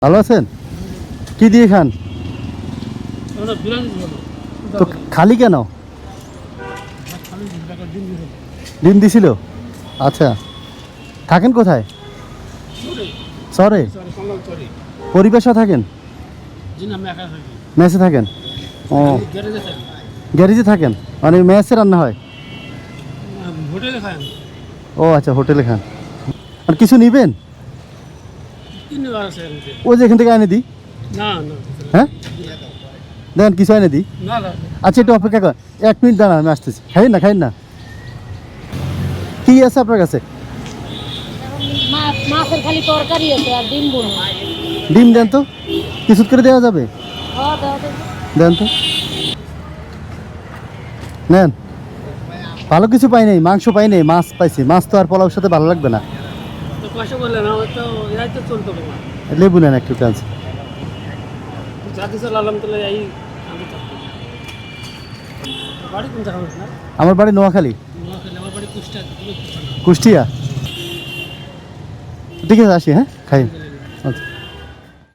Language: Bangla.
ভালো আছেন? কি দিয়ে খান? তো খালি কেন? ডিম দিছিল? আচ্ছা, থাকেন কোথায়? শহরে? পরিবেশে থাকেন? মেসে থাকেন? ও, গ্যারেজে থাকেন, মানে মেসে রান্না হয়? ও আচ্ছা, হোটেলে খান। আর কিছু নিবেন? ওই যে এখান থেকে এনে দিই। হ্যাঁ, দেখেন কিছু এনে দিই। আচ্ছা, একটু অপেক্ষা কর, 1 মিনিট দাঁড়ান, আমি আসতেছি। খাইন না। কি আছে আপনার কাছে? মাছের খালি তরকারি আছে আর ডিম বোনা। ডিম দেন তো, কিছু করে দেওয়া যাবে? দেন তো, নেন। ভালো কিছু পাই নাই, মাংস পাই নাই, মাছ পাইছি। মাছ তো আর পোলাওর সাথে ভালো লাগবে না। লেবু নেন একটু কাজ। আমার বাড়ি নোয়াখালী। কুষ্টিয়া। ঠিক আছে, আসি। হ্যাঁ, খাই।